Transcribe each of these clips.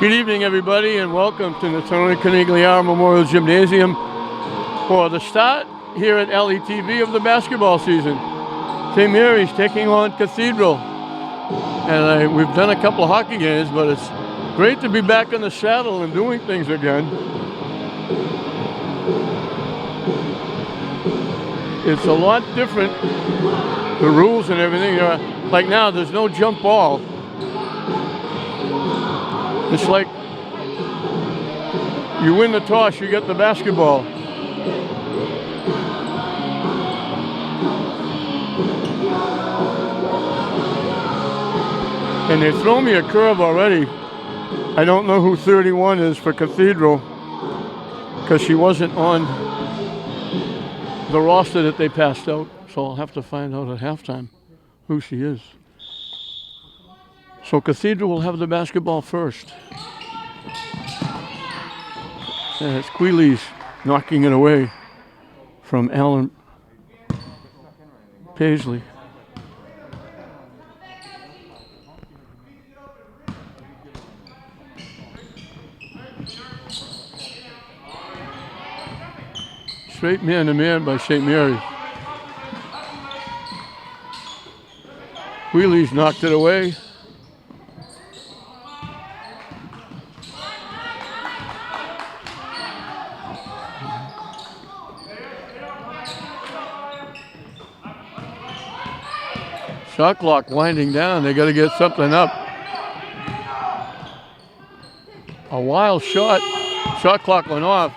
Good evening, everybody, and welcome to the Tony Conigliaro Memorial Gymnasium for the start here at LETV of the basketball season. St. Mary's taking on Cathedral. And we've done a couple of hockey games, but it's great to be back in the saddle and doing things again. It's a lot different, the rules and everything. Like now, there's no jump ball. It's like you win the toss, you get the basketball. And they throw me a curve already. I don't know who 31 is for Cathedral because she wasn't on the roster that they passed out. So I'll have to find out at halftime who she is. So Cathedral will have the basketball first. And it's Queeley's knocking it away from Alan Paisley. Straight man-to-man by St. Mary's. Queeley's knocked it away. Shot clock winding down. They got to get something up. A wild shot. Shot clock went off.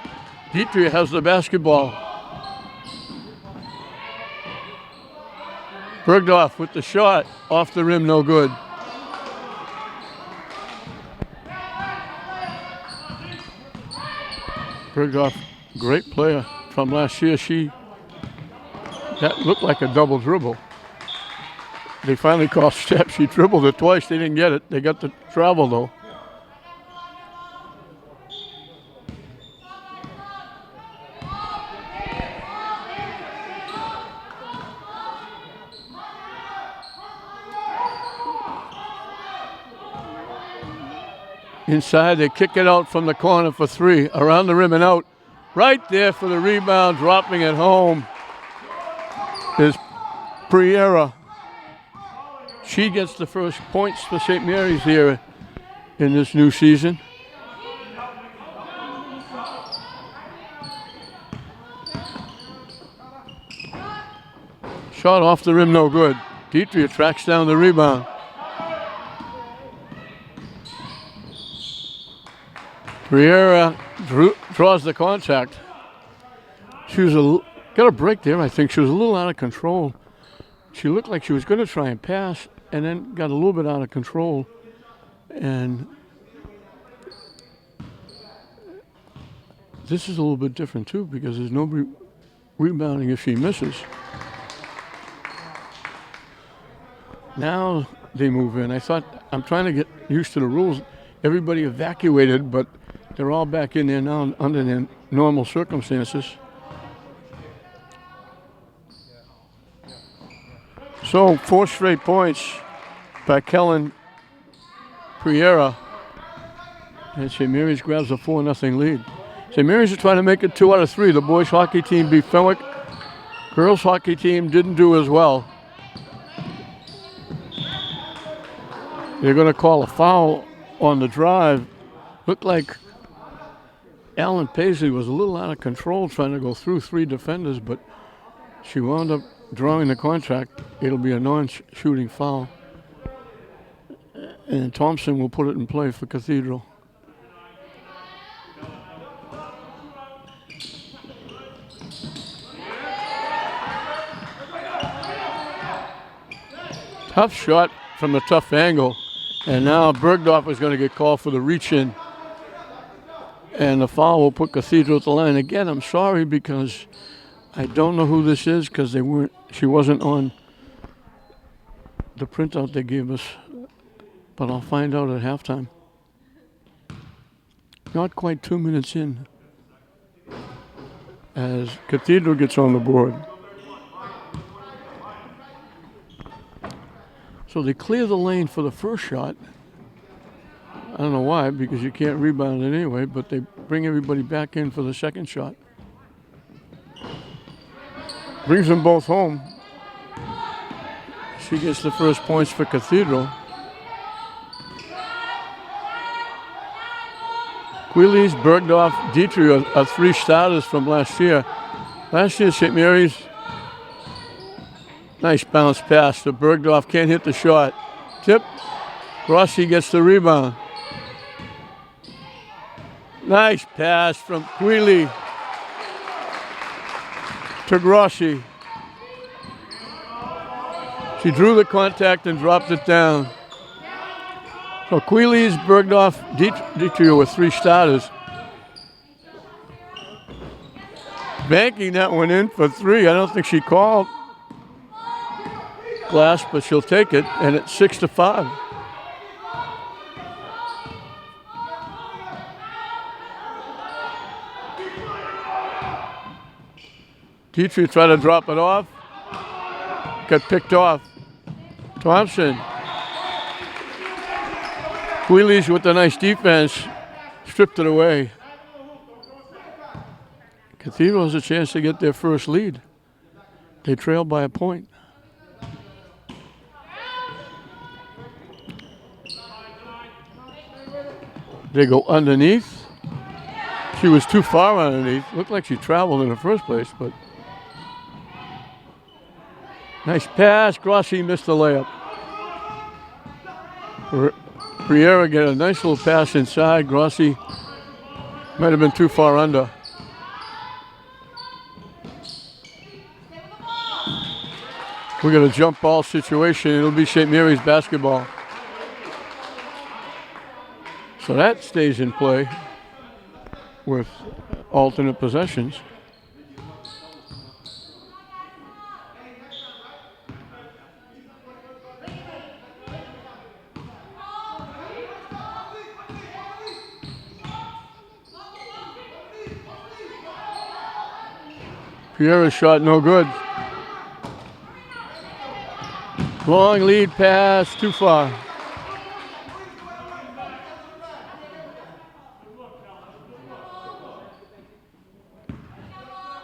Dietrich has the basketball. Bergdorf with the shot. Off the rim, no good. Bergdorf, great player from last year. That looked like a double dribble. They finally called step. She dribbled it twice. They didn't get it. They got the travel, though. Inside, they kick it out from the corner for three. Around the rim and out. Right there for the rebound, dropping it home is Priera. She gets the first points for St. Mary's here in this new season. Shot off the rim, no good. Dietrich tracks down the rebound. Priera draws the contact. She was got a break there. I think she was a little out of control. She looked like she was going to try and pass and then got a little bit out of control. And this is a little bit different too because there's no rebounding if she misses. Now they move in. I'm trying to get used to the rules. Everybody evacuated, but they're all back in there now under their normal circumstances. So 4 straight points by Kellen Priera. And St. Mary's grabs a 4-0 lead. St. Mary's is trying to make it 2 out of 3. The boys hockey team beat Fenwick. Girls hockey team didn't do as well. They're going to call a foul on the drive. Looked like Alan Paisley was a little out of control trying to go through 3 defenders, but she wound up drawing the contract. It'll be a non-shooting foul. And Thompson will put it in play for Cathedral. Tough shot from a tough angle. And now Bergdorf is going to get called for the reach-in. And the foul will put Cathedral at the line. Again, I'm sorry because I don't know who this is because she wasn't on the printout they gave us. But I'll find out at halftime. Not quite 2 minutes in as Cathedral gets on the board. So they clear the lane for the first shot. I don't know why, because you can't rebound it anyway, but they bring everybody back in for the second shot. Brings them both home. She gets the first points for Cathedral. Queeley's, Bergdorf, Dietrich are three starters from last year. Last year, St. Mary's, nice bounce pass to Bergdorf, can't hit the shot. Tip, Grossi gets the rebound. Nice pass from Queeley to Grossi. She drew the contact and dropped it down. So Queeley's, Bergdorf, Dietrich were three starters. Banking that one in for three. I don't think she called glass, but she'll take it, and it's 6-5. Dietrich tried to drop it off. Got picked off. Thompson. Queeley's with the nice defense. Stripped it away. Cathedral has a chance to get their first lead. They trail by a point. They go underneath. She was too far underneath. Looked like she traveled in the first place, but nice pass. Grossi missed the layup. Briera get a nice little pass inside. Grossi might have been too far under. We got a jump ball situation. It'll be St. Mary's basketball. So that stays in play with alternate possessions. Piera's shot no good. Long lead pass, too far.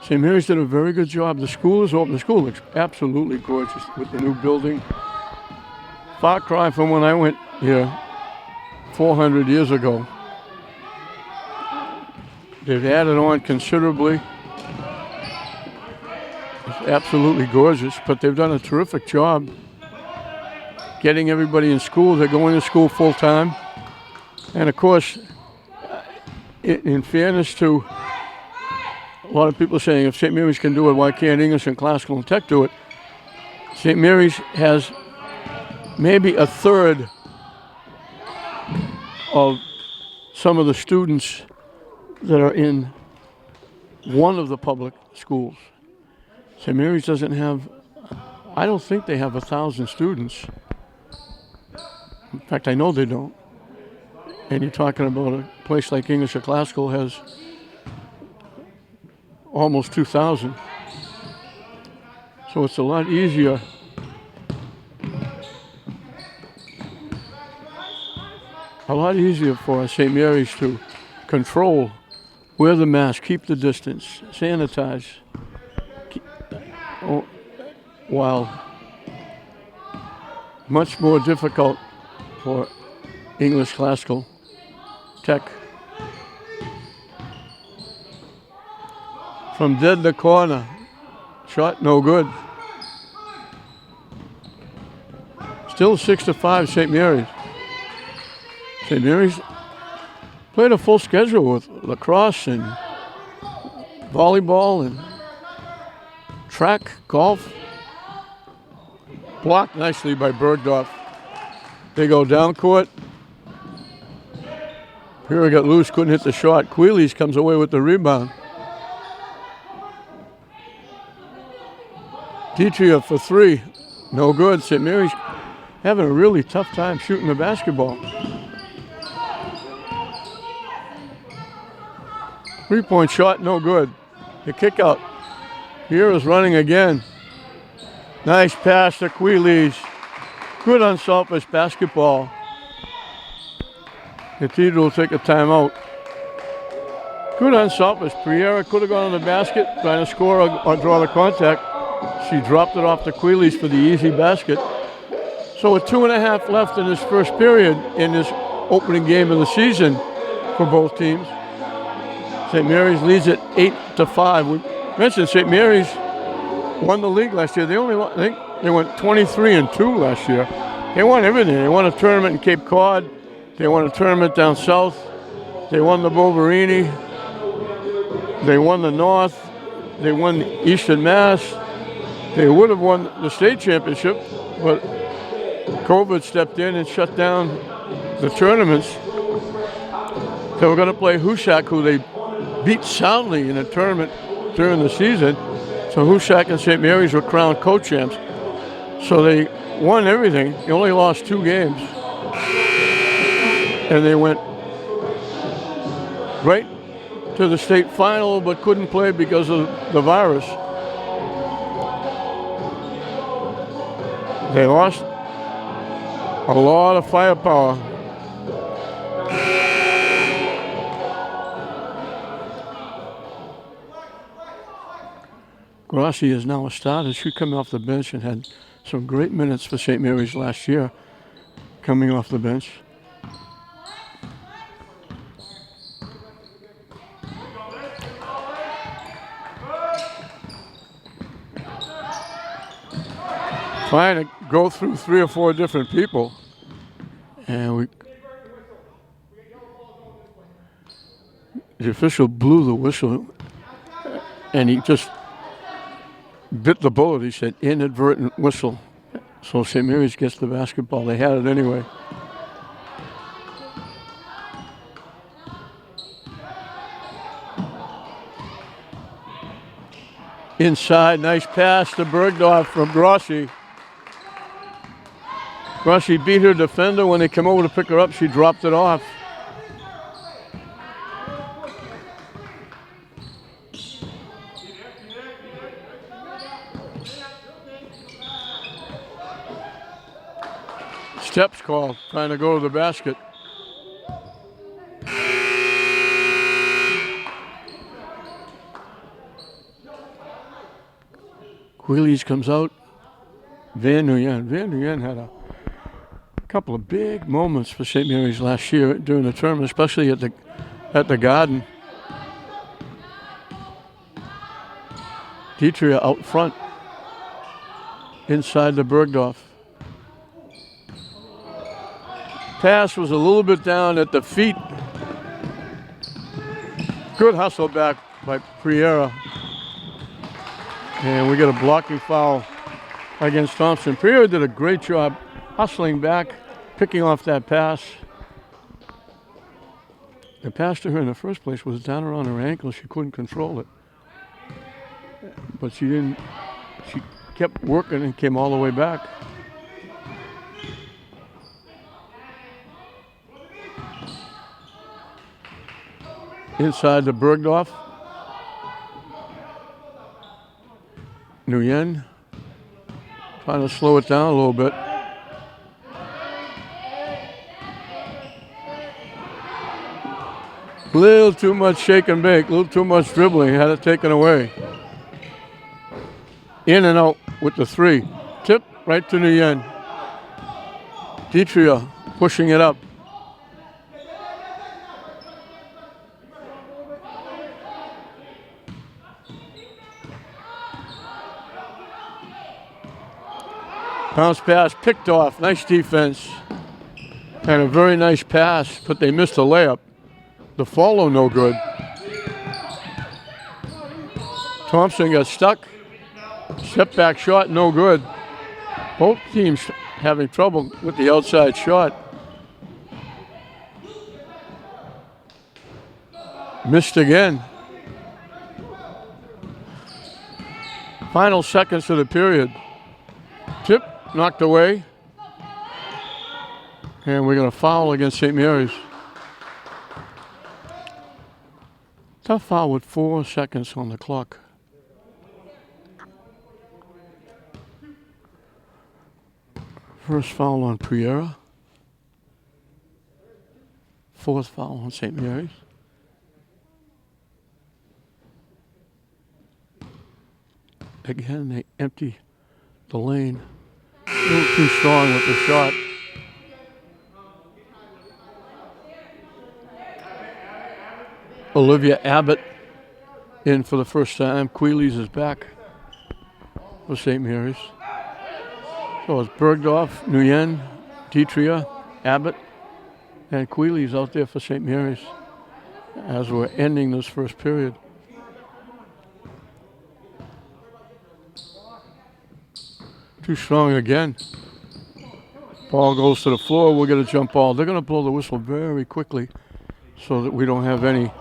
St. Mary's did a very good job. The school is open. The school looks absolutely gorgeous with the new building. Far cry from when I went here 400 years ago. They've added on considerably. It's absolutely gorgeous, but they've done a terrific job getting everybody in school. They're going to school full time. And of course, in fairness to a lot of people saying, if St. Mary's can do it, why can't English and Classical and Tech do it? St. Mary's has maybe a third of some of the students that are in one of the public schools. St. Mary's doesn't have, I don't think they have 1,000 students. In fact, I know they don't. And you're talking about a place like English or Classical has almost 2,000. So it's a lot easier for St. Mary's to control, wear the mask, keep the distance, sanitize, while much more difficult for English Classical Tech. From dead the corner, shot no good. Still 6-5 St. Mary's. St. Mary's played a full schedule with lacrosse and volleyball and track, golf. Blocked nicely by Bergdorf. They go down court. Here got loose, couldn't hit the shot. Queeley's comes away with the rebound. Dietrich for three, no good. St. Mary's having a really tough time shooting the basketball. 3-point shot, no good. The kick out. Here is running again. Nice pass to Queeley's. Good unselfish basketball. Cathedral will take a timeout. Good unselfish. Priera could have gone in the basket trying to score or draw the contact. She dropped it off to Queeley's for the easy basket. So with 2.5 left in this first period in this opening game of the season for both teams, St. Mary's leads it 8-5. We mentioned St. Mary's won the league last year. They only won, I think they went 23-2 last year. They won everything. They won a tournament in Cape Cod. They won a tournament down south. They won the Boverini. They won the North. They won Eastern Mass. They would have won the state championship, but COVID stepped in and shut down the tournaments. They were going to play Hoosac, who they beat soundly in a tournament during the season. So Hoosac and St. Mary's were crowned co-champs. So they won everything. They only lost 2 games. And they went right to the state final, but couldn't play because of the virus. They lost a lot of firepower. Grossi is now a starter. She came off the bench and had some great minutes for St. Mary's last year, coming off the bench. Trying to go through 3 or 4 different people, and the official blew the whistle, and he just bit the bullet. He said inadvertent whistle. So St. Mary's gets the basketball. They had it anyway. Inside, nice pass to Bergdorf from Grossi. Grossi beat her defender. When they came over to pick her up, she dropped it off. Steps called, trying to go to the basket. Queeley's comes out. Van Nguyen had a couple of big moments for St. Mary's last year during the tournament, especially at the Garden. Deitria out front, inside the Bergdorf. Pass was a little bit down at the feet. Good hustle back by Priera. And we get a blocking foul against Thompson. Priera did a great job hustling back, picking off that pass. The pass to her in the first place was down around her ankle. She couldn't control it. But she kept working and came all the way back. Inside the Bergdorf. Nguyen trying to slow it down a little bit. A little too much shake and bake, a little too much dribbling, had it taken away. In and out with the 3. Tip right to Nguyen. Deitria pushing it up. Bounce pass, picked off, nice defense. And a very nice pass, but they missed a layup. The follow no good. Thompson got stuck. Step back shot, no good. Both teams having trouble with the outside shot. Missed again. Final seconds of the period. Tip knocked away. And we're going to foul against St. Mary's. Tough foul with 4 seconds on the clock. First foul on Priera. fourth foul on St. Mary's. Again, they empty the lane. A little too strong with the shot. Olivia Abbott in for the first time. Queeley's is back for St. Mary's. So it's Bergdorf, Nguyen, Ditria, Abbott, and Queeley's out there for St. Mary's as we're ending this first period. Too strong again. Ball goes to the floor. We'll get a jump ball. They're going to blow the whistle very quickly so that we don't have any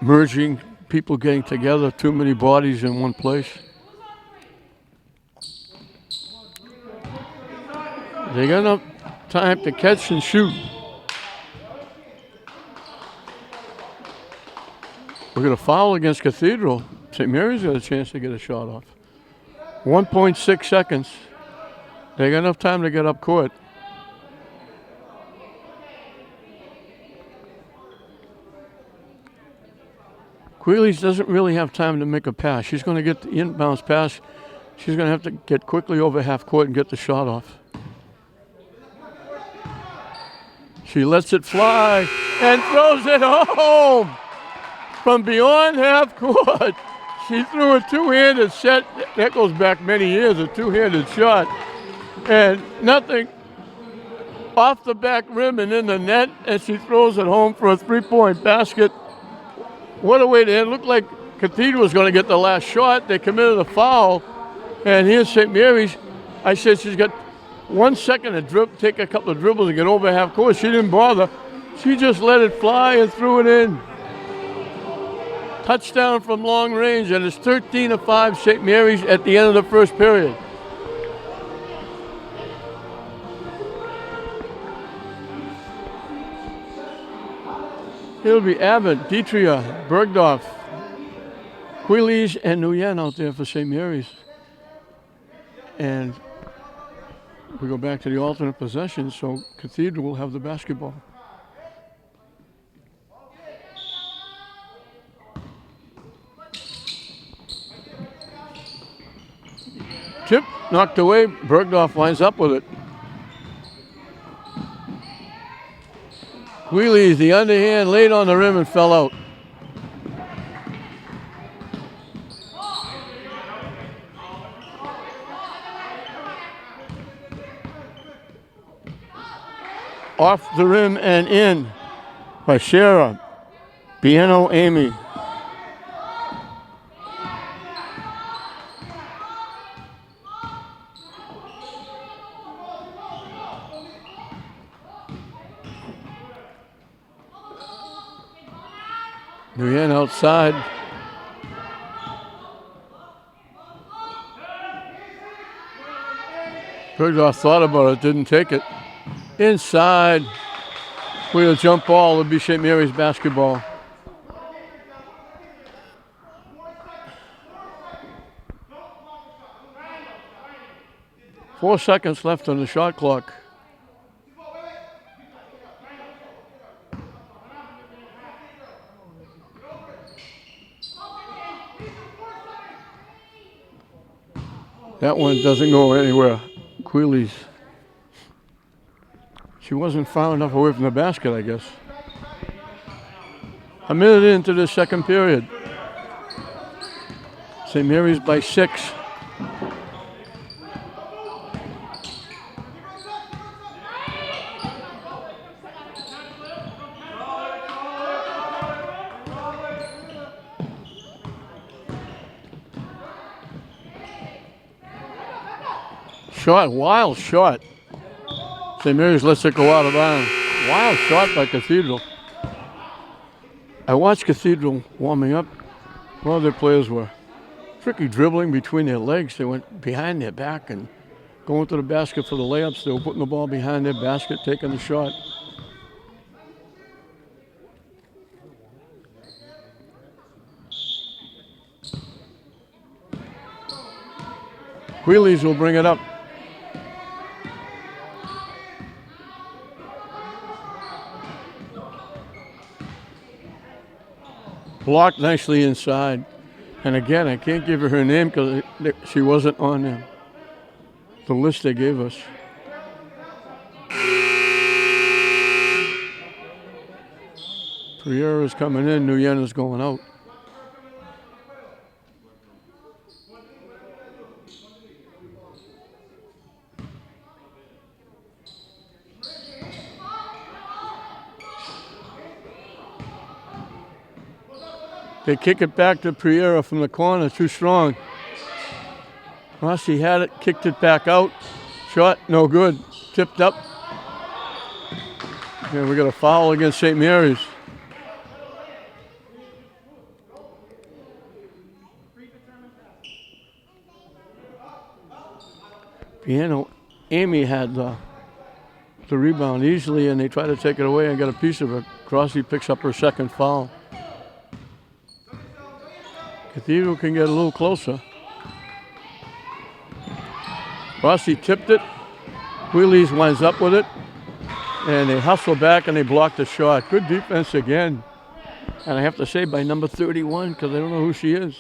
merging, people getting together, too many bodies in one place. They got enough time to catch and shoot. We're going to foul against Cathedral. St. Mary's got a chance to get a shot off. 1.6 seconds. They got enough time to get up court. Queeley's doesn't really have time to make a pass. She's going to get the inbounds pass. She's going to have to get quickly over half court and get the shot off. She lets it fly and throws it home from beyond half court. She threw a two-handed set. That goes back many years, a two-handed shot. And nothing off the back rim and in the net, and she throws it home for a three-point basket. What a way to end. It looked like Cathedral was going to get the last shot. They committed a foul. And here's St. Mary's. I said she's got 1 second to take a couple of dribbles and get over half court. She didn't bother. She just let it fly and threw it in. Touchdown from long range, and it's 13-5 St. Mary's at the end of the first period. It'll be Abbott, Ditria, Bergdorf, Queeley's, and Nguyen out there for St. Mary's. And we go back to the alternate possession, so Cathedral will have the basketball. Tip knocked away. Bergdorf lines up with it. Queeley's the underhand, laid on the rim and fell out. Off the rim and in by Shara. Piano Amy. Nguyen outside. Bergdorf thought about it, didn't take it. Inside. With a jump ball, it'll be St. Mary's basketball. Four seconds left on the shot clock. That one doesn't go anywhere. Queeley's. She wasn't far enough away from the basket, I guess. A minute into the second period. St. Mary's by 6. Shot, wild shot. St. Mary's lets it go out of bounds. Wild shot by Cathedral. I watched Cathedral warming up. One of their players were tricky dribbling between their legs. They went behind their back and going to the basket for the layups. They were putting the ball behind their basket, taking the shot. Queeley's will bring it up. blocked nicely inside. And again, I can't give her name because she wasn't on the list they gave us. Pereira's coming in, Nuyena's going out. They kick it back to Pereira from the corner, too strong. Rossi had it, kicked it back out. Shot, no good. Tipped up. And we got a foul against St. Mary's. Piano, Amy had the rebound easily, and they tried to take it away and got a piece of it. Rossi picks up her second foul. Cathedral can get a little closer. Rossi tipped it. Wheelies winds up with it. And they hustle back and they block the shot. Good defense again. And I have to say by number 31 because I don't know who she is.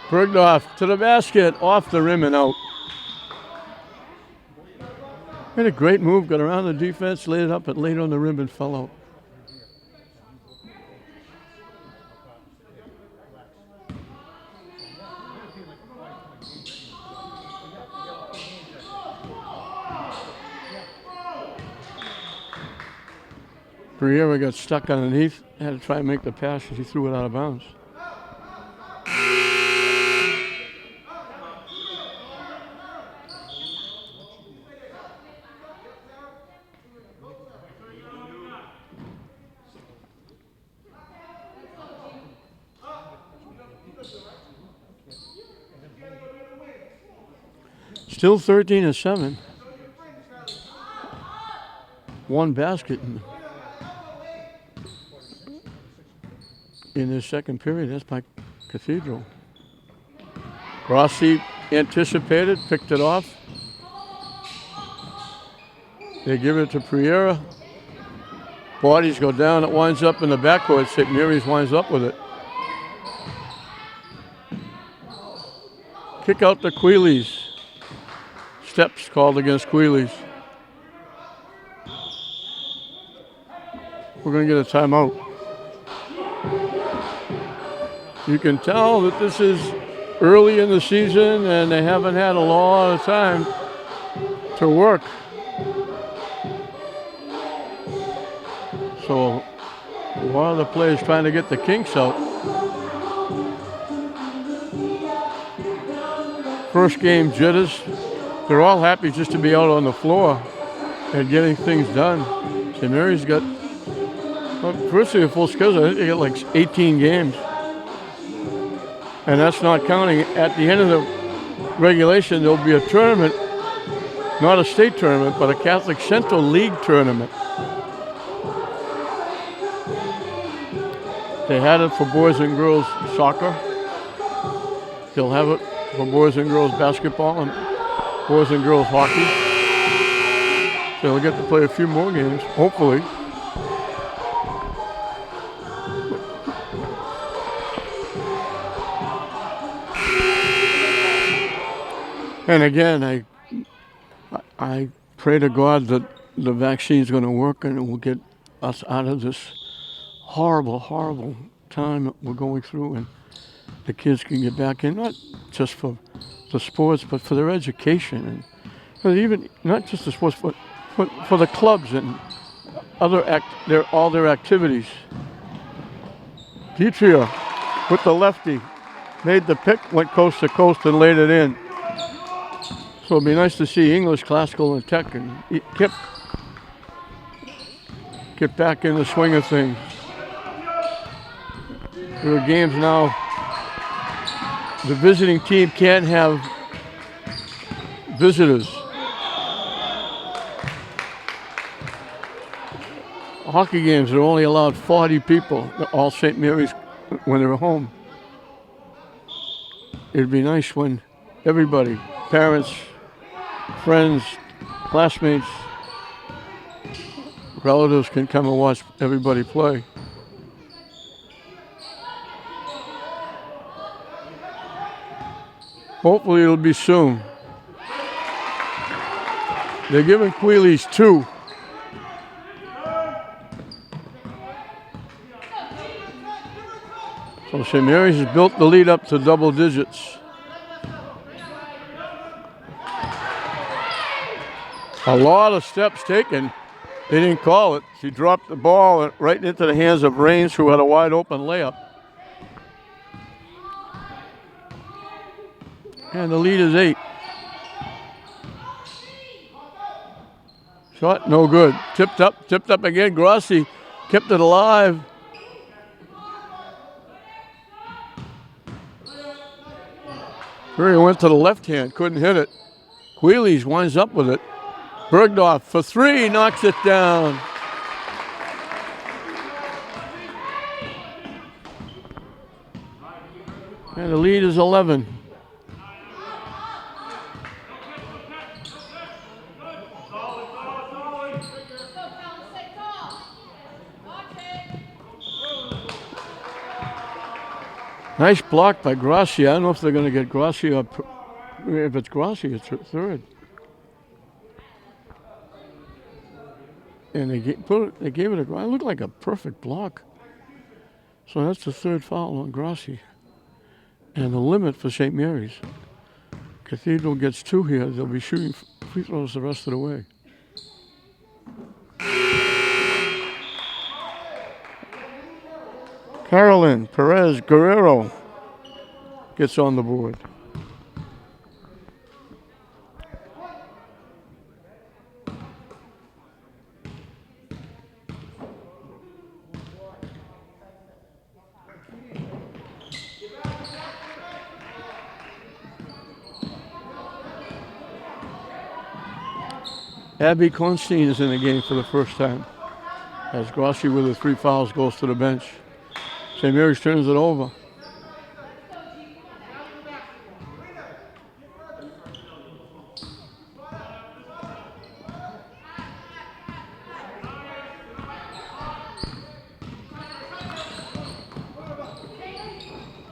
Bergdorf to the basket, off the rim and out. Made a great move, got around the defense, laid it up, and laid on the rim and fell out. Pereira got stuck underneath, had to try and make the pass, and he threw it out of bounds. Still 13-7. One basket in the second period. That's by Cathedral. Rossi anticipated, picked it off. They give it to Pereira. Bodies go down. It winds up in the backcourt. St. Mary's winds up with it. Kick out the Queelies. Steps called against Queelies. We're going to get a timeout. You can tell that this is early in the season and they haven't had a lot of time to work. So a lot of the players trying to get the kinks out. First game jitters. They're all happy just to be out on the floor and getting things done. St. Mary's got, firstly, a full schedule. I think they got like 18 games. And that's not counting. At the end of the regulation, there'll be a tournament, not a state tournament, but a Catholic Central League tournament. They had it for boys and girls soccer. They'll have it for boys and girls basketball and boys and girls hockey. So they'll get to play a few more games, hopefully. And again, I pray to God that the vaccine is going to work and it will get us out of this horrible, horrible time that we're going through, and the kids can get back in, not just for the sports, but for their education, and even not just the sports, but for the clubs and other all their activities. Petria with the lefty, made the pick, went coast to coast and laid it in. So it'd be nice to see English, classical, and tech, and get back in the swing of things. There are games now. The visiting team can't have visitors. Hockey games are only allowed 40 people. All St. Mary's when they're home. It'd be nice when everybody, parents, friends, classmates, relatives can come and watch everybody play. Hopefully it'll be soon. They're giving Queeley's 2. So St. Mary's has built the lead up to double digits. A lot of steps taken. They didn't call it. She dropped the ball right into the hands of Rains, who had a wide open layup. And the lead is 8. Shot no good. Tipped up again. Grossi kept it alive. Curry went to the left hand, couldn't hit it. Queeley's winds up with it. Bergdorf for 3, knocks it down. And the lead is 11. Nice block by Grossi. I don't know if they're going to get Grossi up. If it's Grossi, it's third. And they gave it it looked like a perfect block. So that's the third foul on Grossi. And the limit for St. Mary's. Cathedral gets 2 here. They'll be shooting free throws the rest of the way. Carolyn Perez Guerrero gets on the board. Abby Kornstein is in the game for the first time, as Grossi with the 3 fouls goes to the bench. St. Mary's turns it over.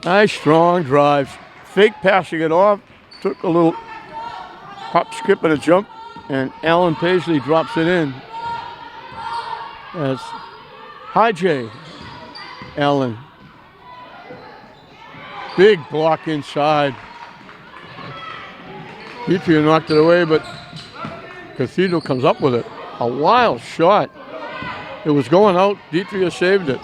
Nice strong drive. Fake passing it off. Took a little hop, skip, and a jump. And Alan Paisley drops it in. That's High J. Allen. Big block inside. Deitria knocked it away, but Cathedral comes up with it. A wild shot. It was going out. Deitria saved it.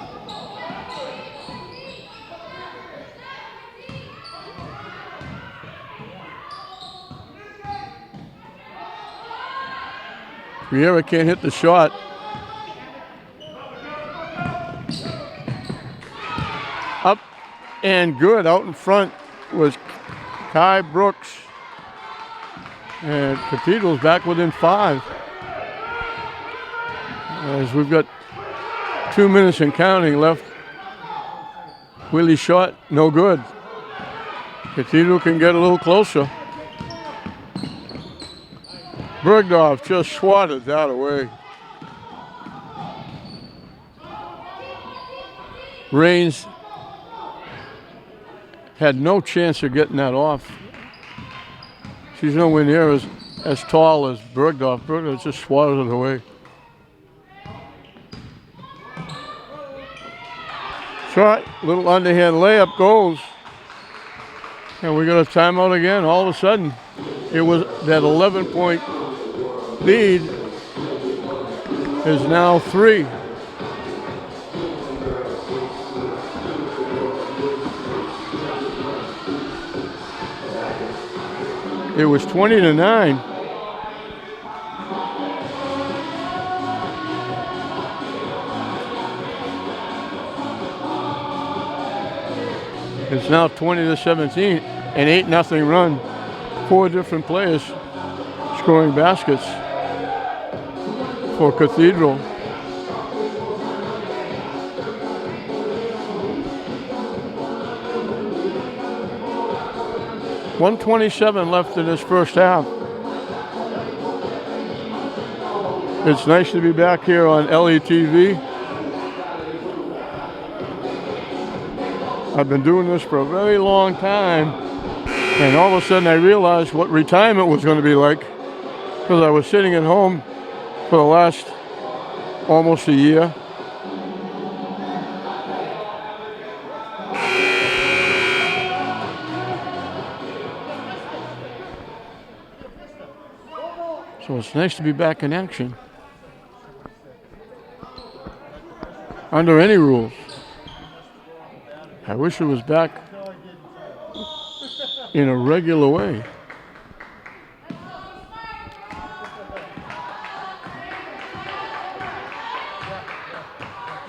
Riera can't hit the shot. Up and good. Out in front was Kai Brooks. And Cathedral's back within 5. As we've got 2 minutes and counting left. Willie's shot, no good. Cathedral can get a little closer. Bergdorf just swatted that away. Rains had no chance of getting that off. She's nowhere near as tall as Bergdorf. Bergdorf just swatted it away. Shot, little underhand layup goes. And we got a timeout again. All of a sudden, it was that 11-point lead is now 3. It was 20-9. It's now 20-17, an 8-0 run. 4 different players scoring baskets for Cathedral. 1:27 left in this first half. It's nice to be back here on LETV. I've been doing this for a very long time, and all of a sudden I realized what retirement was going to be like, because I was sitting at home for the last almost a year. So it's nice to be back in action. Under any rules. I wish it was back in a regular way.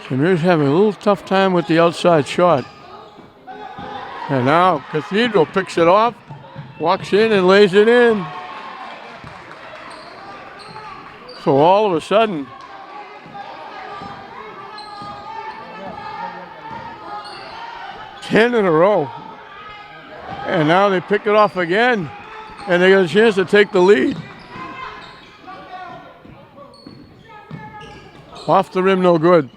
Samir's having a little tough time with the outside shot. And now Cathedral picks it off, walks in and lays it in. So all of a sudden, ten in a row. And now they pick it off again, and they got a chance to take the lead. Off the rim, no good.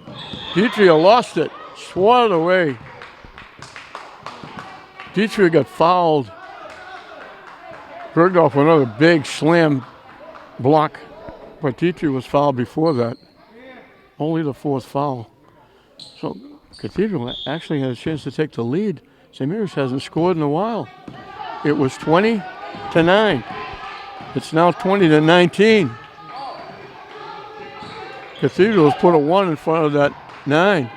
Dietrich lost it, swatted away. Dietrich got fouled. Bergdorf with another big slam block, but Dietrich was fouled before that. Only the fourth foul. So Cathedral actually had a chance to take the lead. St. Mary's hasn't scored in a while. It was 20-9. It's now 20-19. Cathedral's put a 1 in front of that 9.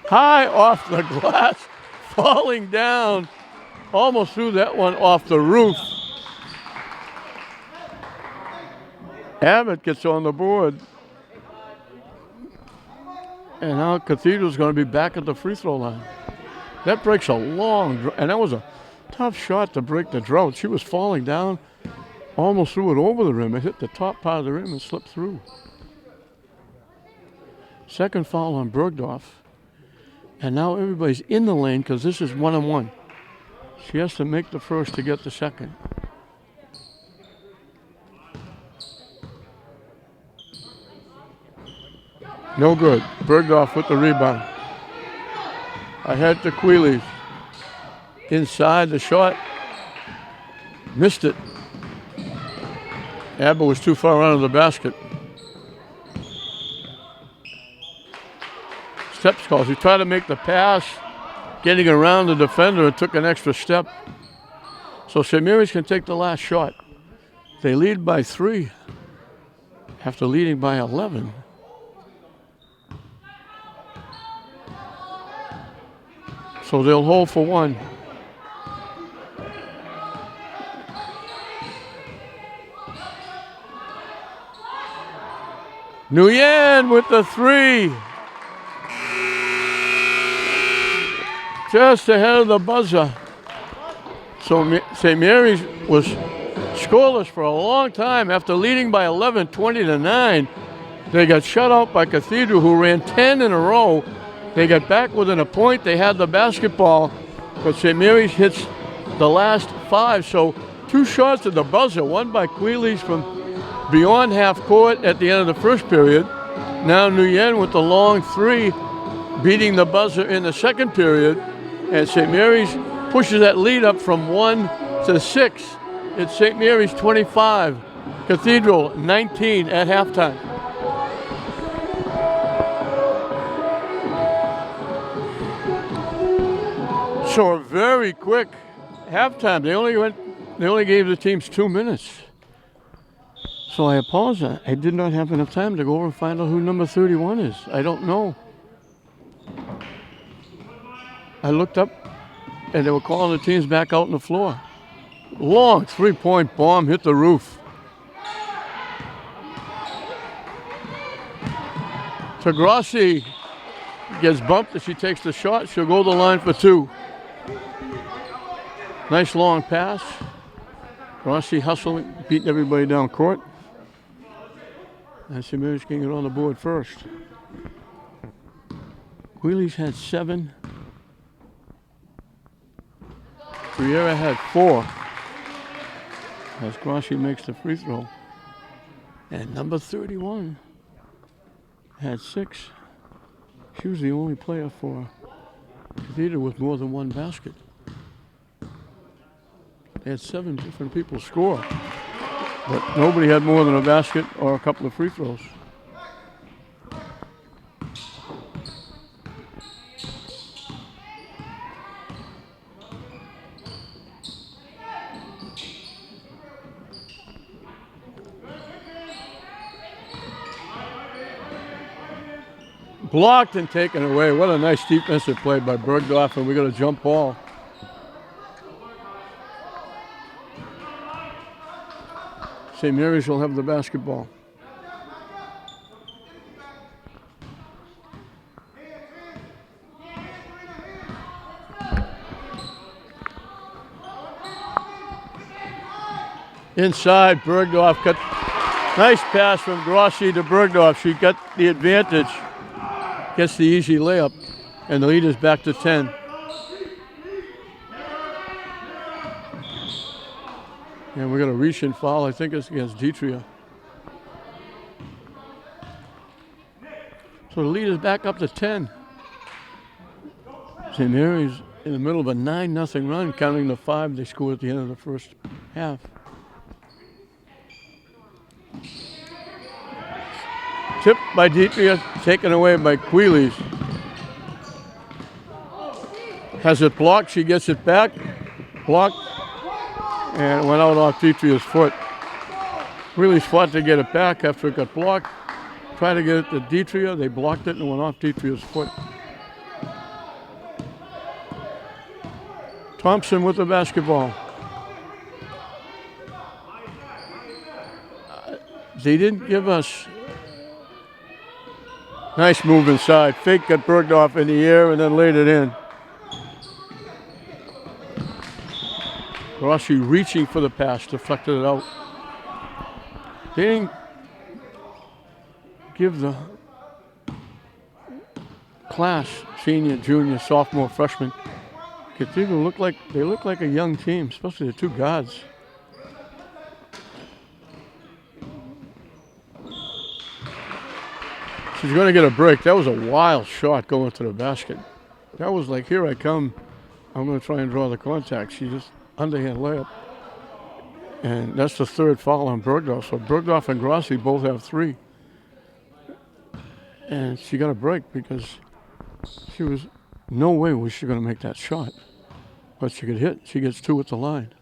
High off the glass, falling down. Almost threw that one off the roof. Abbott gets on the board. And now Cathedral's going to be back at the free throw line. That breaks a long, and that was a tough shot to break the drought. She was falling down, almost threw it over the rim. It hit the top part of the rim and slipped through. Second foul on Bergdorf. And now everybody's in the lane because this is 1-on-1. She has to make the first to get the second. No good. Bergdorf with the rebound. Ahead to Queeley. Inside the shot. Missed it. Abbott was too far out of the basket. Steps calls. He tried to make the pass, getting around the defender, and took an extra step. So St. Mary's can take the last shot. They lead by 3 after leading by 11. So they'll hold for 1. Nguyen with the 3. Just ahead of the buzzer. So St. Mary's was scoreless for a long time after leading by 11, 20-9. They got shut out by Cathedral, who ran 10 in a row. They got back within a point. They had the basketball, but St. Mary's hits the last 5. So 2 shots at the buzzer, one by Queeley from beyond half court at the end of the first period. Now Nguyen with the long 3, beating the buzzer in the second period. And St. Mary's pushes that lead up from 1 to 6. It's St. Mary's 25, Cathedral 19 at halftime. So a very quick halftime. They only gave the teams 2 minutes. So I apologize. I did not have enough time to go over and find out who number 31 is. I don't know. I looked up, and they were calling the teams back out on the floor. Long 3-point bomb hit the roof. Tagrassi gets bumped as she takes the shot. She'll go to the line for 2. Nice long pass. Rossi hustling, beating everybody down court. And St. Mary's can get on the board first. Queeley's had 7. Riera had 4 as Grossi makes the free throw. And number 31 had 6. She was the only player for Cathedral with more than 1 basket. They had 7 different people score, but nobody had more than a basket or a couple of free throws. Blocked and taken away. What a nice defensive play by Bergdorf, and we got a jump ball. St. Mary's will have the basketball. Inside, Bergdorf got nice pass from Grossi to Bergdorf. She got the advantage. Gets the easy layup, and the lead is back to 10. And we're going to reach and foul. I think it's against Deitria. So the lead is back up to 10. St. Mary's in the middle of a 9-0 run, counting the 5 they scored at the end of the first half. Tipped by Deitria, taken away by Queeley's. Has it blocked, she gets it back. Blocked, and it went out off Dietria's foot. Queeley's fought to get it back after it got blocked. Tried to get it to Deitria, they blocked it and it went off Dietria's foot. Thompson with the basketball. They didn't give us. Nice move inside. Fake got Bergdorf in the air and then laid it in. Grossi reaching for the pass, deflected it out. They didn't give the class, senior, junior, sophomore, freshman, Cathedral look like a young team, especially the 2 guards. She's going to get a break. That was a wild shot going to the basket. That was like, here I come. I'm going to try and draw the contact. She just underhand layup. And that's the 3rd foul on Bergdorf. So Bergdorf and Grossi both have 3. And she got a break because she was, no way was she going to make that shot. But she could hit. She gets 2 at the line.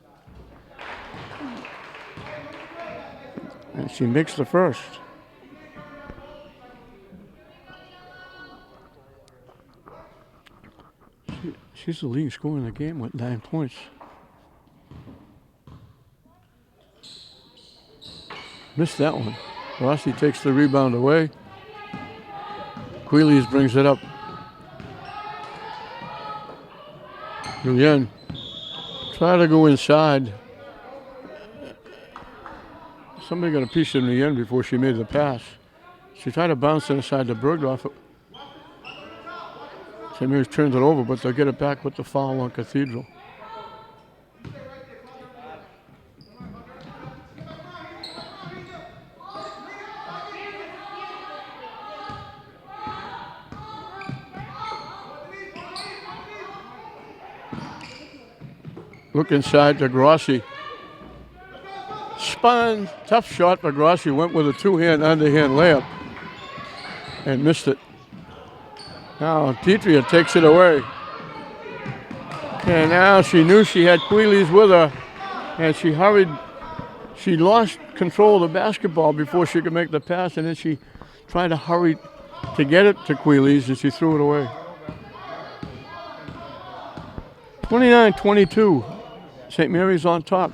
And she makes the first. She's the leading scorer in the game with 9 points. Missed that one. Rossi takes the rebound away. Queeley's brings it up. Nguyen try to go inside. Somebody got a piece of Nguyen before she made the pass. She tried to bounce it inside to Bergdorf. St. Mary's turns it over, but they'll get it back with the foul on Cathedral. Look inside to Grossi. Spun, tough shot for Grossi. Went with a 2-hand underhand layup and missed it. Now Deitria takes it away. And now she knew she had Queeley's with her, and she hurried. She lost control of the basketball before she could make the pass, and then she tried to hurry to get it to Queeley's, and she threw it away. 29-22. St. Mary's on top.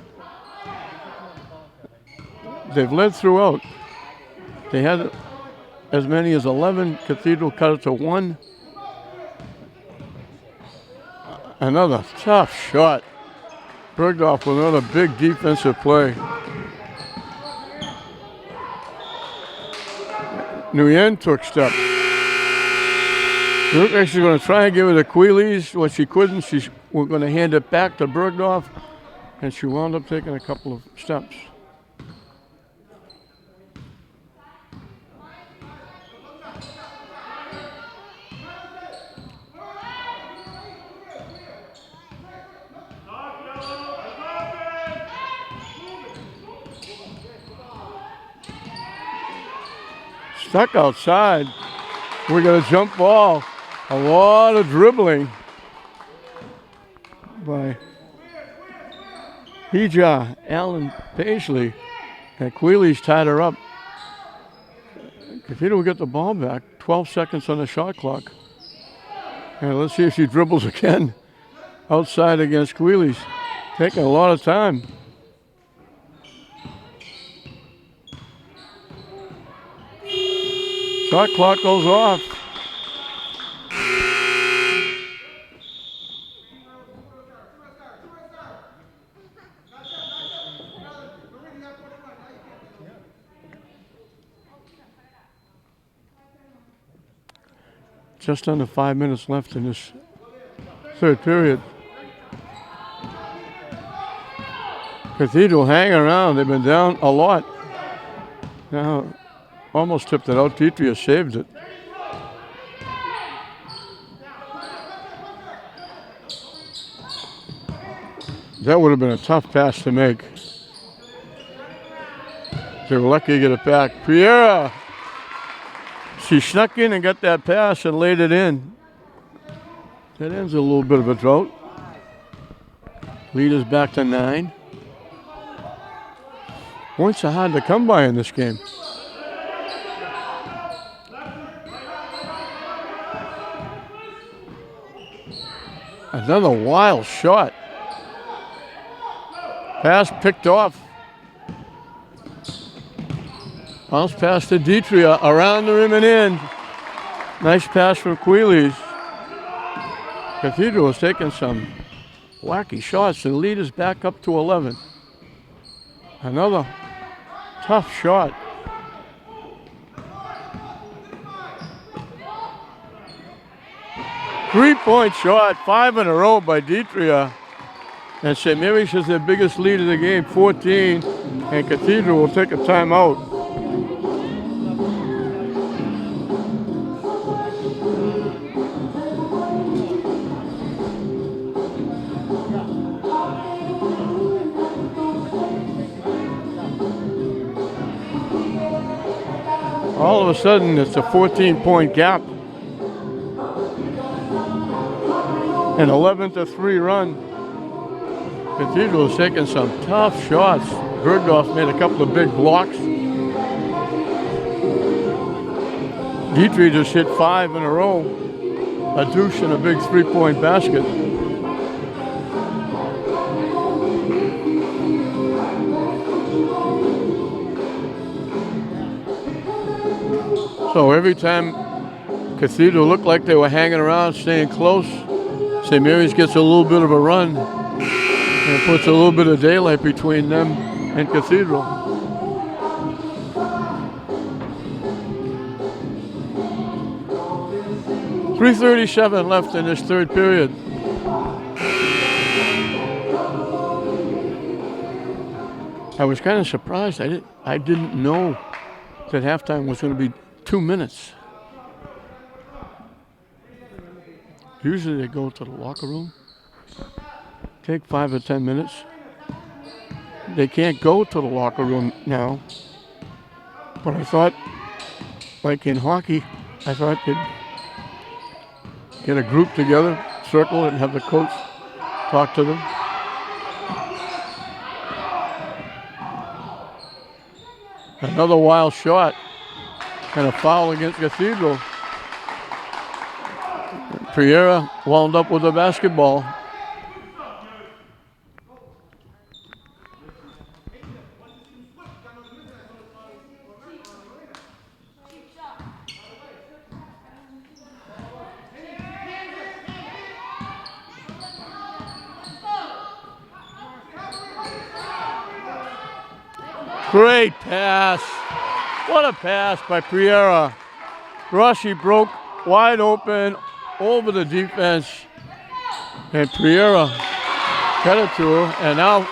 They've led throughout. They had as many as 11. Cathedral cut it to 1. Another tough shot. Bergdorf with another big defensive play. Nguyen took steps. She looked like she's going to try and give it to Queeley's. When she couldn't, she were going to hand it back to Bergdorf, and she wound up taking a couple of steps. Stuck outside. We're going to jump ball. A lot of dribbling by Hija Allen Paisley. And Queeley's tied her up. Cathedral will get the ball back. 12 seconds on the shot clock. And let's see if she dribbles again outside against Queeley's. Taking a lot of time. Shot clock goes off. Just under 5 minutes left in this third period. Cathedral hanging around. They've been down a lot. Now, almost tipped it out. Deetria saved it. That would have been a tough pass to make. They were lucky to get it back. Piera! She snuck in and got that pass and laid it in. That ends a little bit of a drought. Lead is back to 9. Points are hard to come by in this game. Another wild shot. Pass picked off. Bounce pass to Deetria, around the rim and in. Nice pass from Queeley's. Cathedral is taking some wacky shots. The lead is back up to 11. Another tough shot. Three-point shot, 5 in a row by Deetria. And St. Mary's has their biggest lead of the game, 14. And Cathedral will take a timeout. All of a sudden, it's a 14-point gap. An 11-3 run. Cathedral is taking some tough shots. Bergdorf made a couple of big blocks. Deetria just hit 5 in a row. A douche and a big three-point basket. So every time Cathedral looked like they were hanging around, staying close, St. Mary's gets a little bit of a run and puts a little bit of daylight between them and Cathedral. .337 left in this third period. I was kind of surprised. I didn't know that halftime was going to be 2 minutes. Usually they go to the locker room, take 5 or 10 minutes. They can't go to the locker room now. But I thought, like in hockey, I thought they'd get a group together, circle it, and have the coach talk to them. Another wild shot and a foul against Cathedral. Piera wound up with the basketball. Great pass. What a pass by Piera. Rossi broke wide open over the defense And Priera got it to her. And now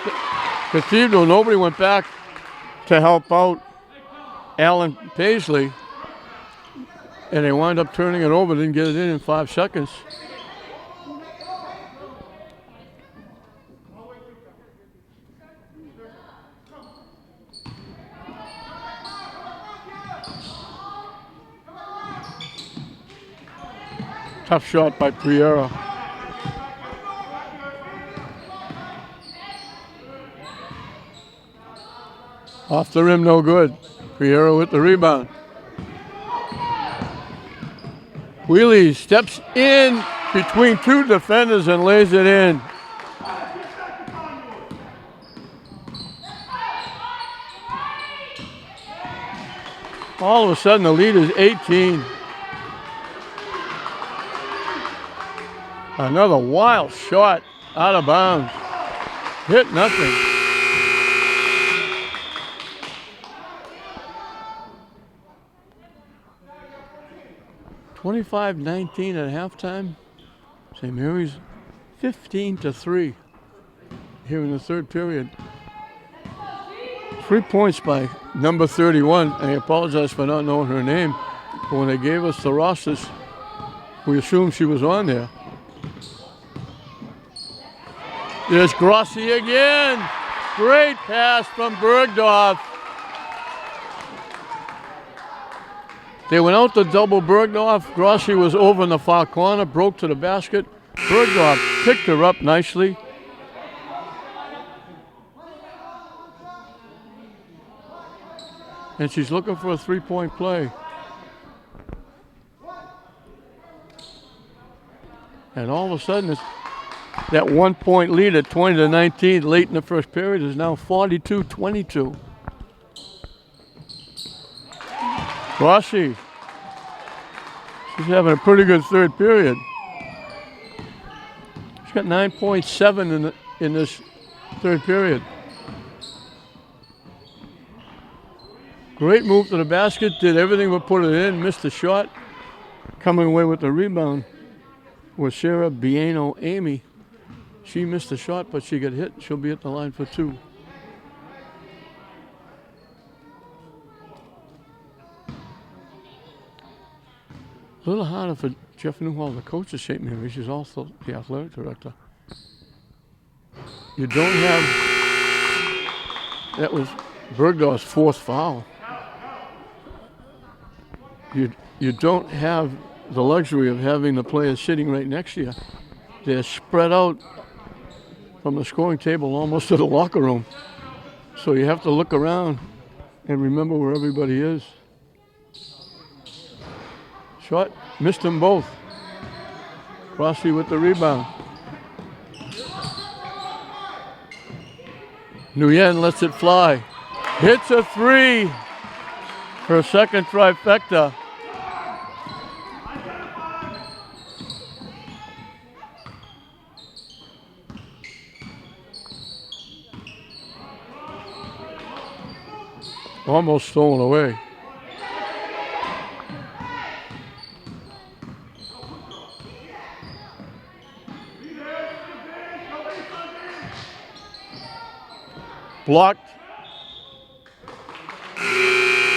Cathedral, nobody went back to help out Alan Paisley. And they wound up turning it over, didn't get it in 5 seconds. Tough shot by Priera. Off the rim, no good. Priera with the rebound. Wheelie steps in between 2 defenders and lays it in. All of a sudden, the lead is 18. Another wild shot out of bounds. Hit nothing. (25-19) at halftime. St. Mary's 15-3 here in the third period. 3 points by number 31. I apologize for not knowing her name, but when they gave us the rosters, we assumed she was on there. There's Grossi again. Great pass from Bergdorf. They went out to double Bergdorf. Grossi was over in the far corner, broke to the basket. Bergdorf picked her up nicely. And she's looking for a 3-point play. And all of a sudden, that 1-point lead at 20-19 late in the first period is now 42-22. Grossi. She's having a pretty good third period. She's got 9.7 in this third period. Great move to the basket, did everything but put it in, missed the shot. Coming away with the rebound was Sarah Biano Amy. She missed the shot, but she got hit. She'll be at the line for 2. A little harder for Jeff Newhall, the coach of St. Mary's. She's also the athletic director. You don't have, that was Bergdorf's 4th foul. You don't have the luxury of having the players sitting right next to you. They're spread out from the scoring table almost to the locker room. So you have to look around and remember where everybody is. Shot, missed them both. Grossi with the rebound. Nguyen lets it fly. Hits a 3. Her second trifecta. Almost stolen away. Blocked.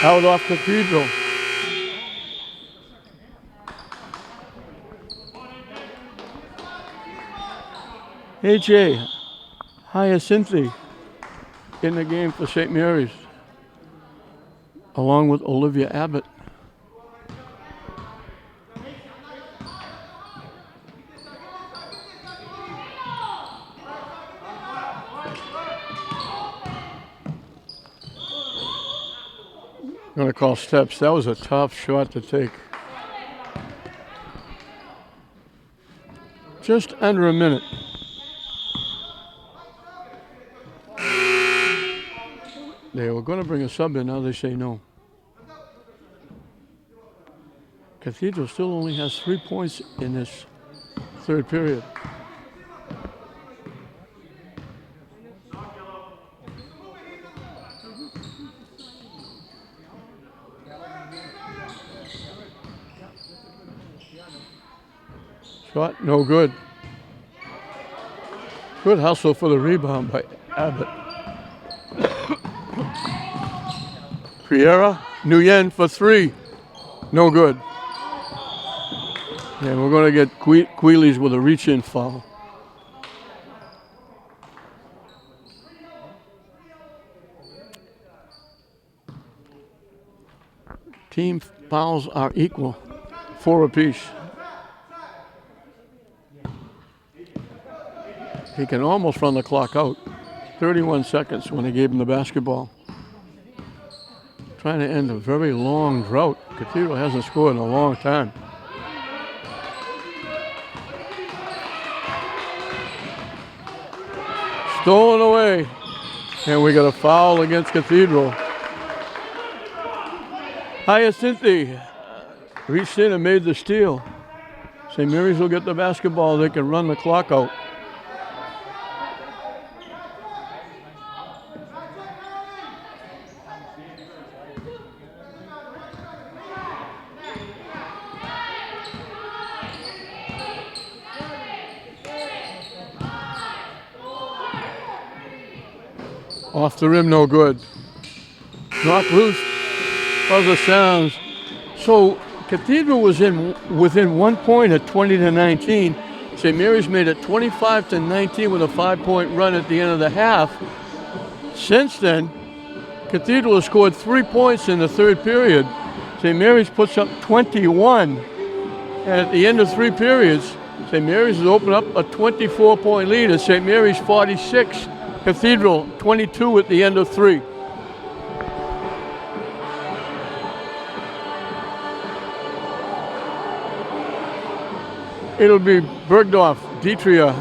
Out off Cathedral. AJ Hyacinthi in the game for St. Mary's, along with Olivia Abbott. Going to call steps. That was a tough shot to take. Just under a minute. They were going to bring a sub in, now they say no. Cathedral still only has 3 points in this third period. Shot, no good. Good hustle for the rebound by Abbott. Priera, Nguyen for three. No good. And we're going to get Queeley's with a reach-in foul. Team fouls are equal, 4 apiece. He can almost run the clock out. 31 seconds when they gave him the basketball. Trying to end a very long drought. Cathedral hasn't scored in a long time. Stolen away. And we got a foul against Cathedral. Hyacinthi reached in and made the steal. St. Mary's will get the basketball. They can run the clock out. Off the rim, no good. Knocked loose. Buzzer sounds. So Cathedral was within 1 point at 20-19. St. Mary's made it 25-19 with a 5-point run at the end of the half. Since then, Cathedral has scored 3 points in the third period. St. Mary's puts up 21. And at the end of 3 periods, St. Mary's has opened up a 24-point lead. At St. Mary's 46. Cathedral 22 at the end of 3. It'll be Bergdorf, Dietria,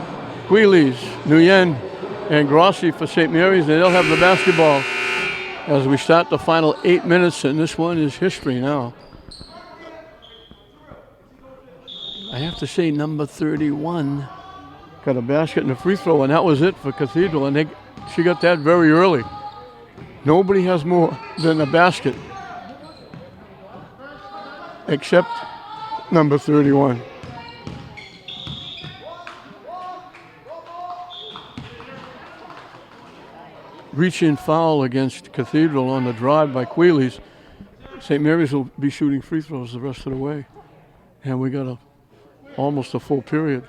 Queeley's, Nguyen, and Grossi for St. Mary's, and they'll have the basketball as we start the final 8 minutes, and this one is history now. I have to say number 31 got a basket and a free throw, and that was it for Cathedral, and she got that very early. Nobody has more than a basket except number 31. Reach-in foul against Cathedral on the drive by Queeley's. St. Mary's will be shooting free throws the rest of the way. And we got almost a full period.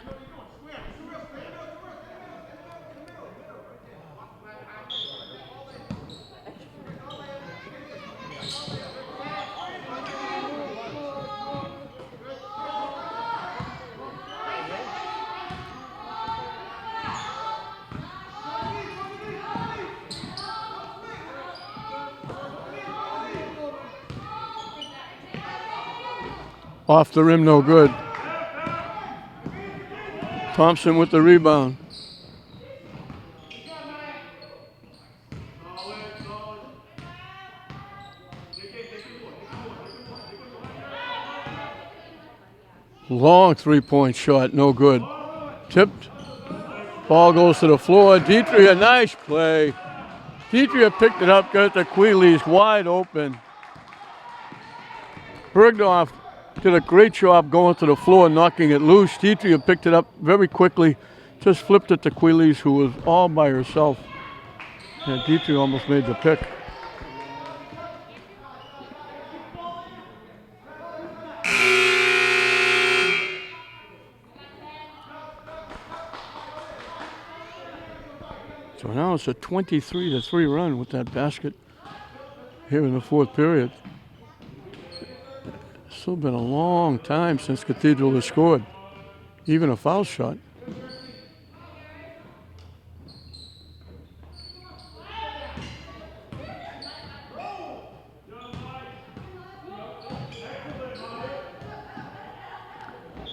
Off the rim, no good. Thompson with the rebound. Long three-point shot, no good. Tipped. Ball goes to the floor. Dietria, nice play. Dietria picked it up, got the Queeley's wide open. Bergdorf did a great job going to the floor, knocking it loose. Dietria picked it up very quickly, just flipped it to Queeley's, who was all by herself. And Dietria almost made the pick. So now it's a 23-3 run with that basket here in the fourth period. It's still been a long time since Cathedral has scored, even a foul shot.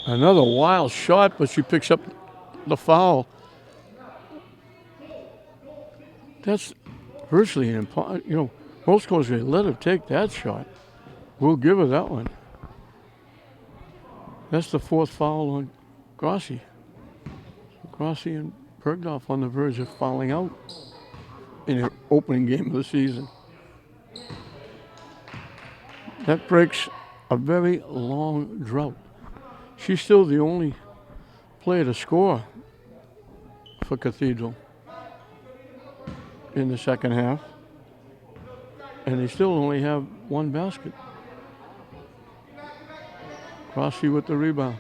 Another wild shot, but she picks up the foul. That's virtually an impossible. Most coaches let her take that shot. We'll give her that one. That's the fourth foul on Grossi. Grossi and Bergdorf on the verge of fouling out in the opening game of the season. That breaks a very long drought. She's still the only player to score for for Cathedral in the second half. And they still only have one basket. Rossi with the rebound.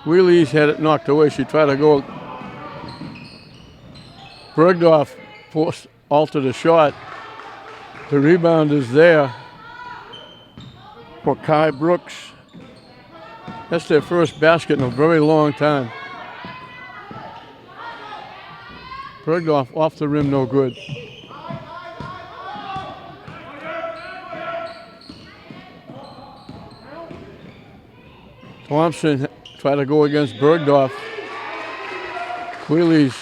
Wheelie's had it knocked away. She tried to go. Bergdorf altered the shot. The rebound is there for Kai Brooks. That's their first basket in a very long time. Bergdorf off the rim, no good. Thompson tried to go against Bergdorf. Wheelie's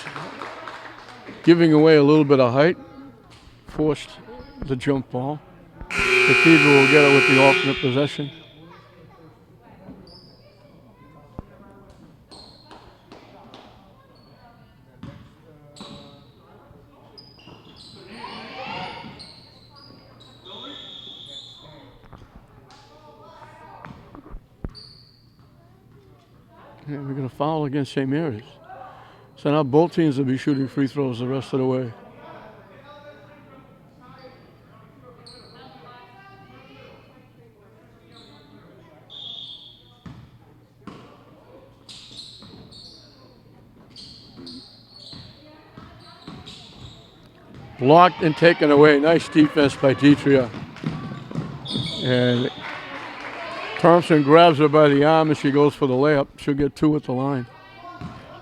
giving away a little bit of height, forced the jump ball. Cathedral will get it with the alternate possession. And we're going to foul against St. Mary's. So now both teams will be shooting free throws the rest of the way. Blocked and taken away. Nice defense by Deitria. And Thompson grabs her by the arm and she goes for the layup. She'll get 2 at the line.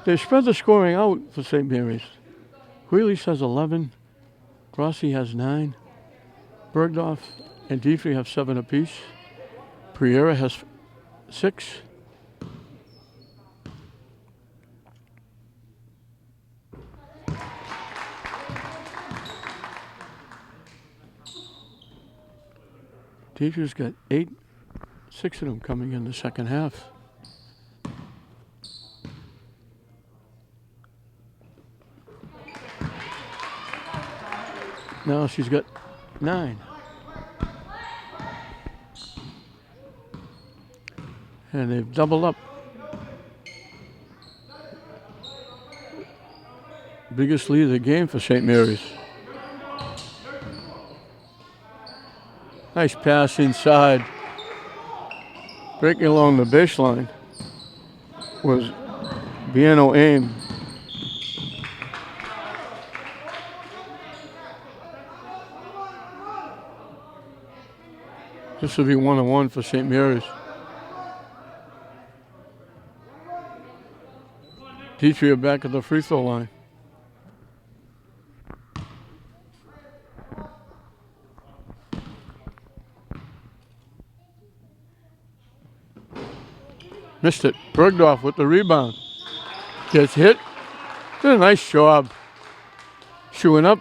They spread the scoring out for St. Mary's. Wheelie's has 11. Grossi has 9. Bergdorf and Deitria have 7 apiece. Priera has 6. Deitria's got 8. 6 of them coming in the second half. Now she's got 9. And they've doubled up. Biggest lead of the game for St. Mary's. Nice pass inside. Breaking along the baseline was Biano Aim. This will be 1-on-1 for St. Mary's. Deitria back at the free throw line. Missed it. Bergdorf with the rebound. Gets hit. Did a nice job. She went up,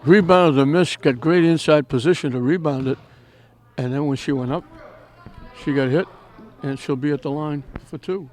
rebounded the miss, got great inside position to rebound it. And then when she went up, she got hit, and she'll be at the line for 2.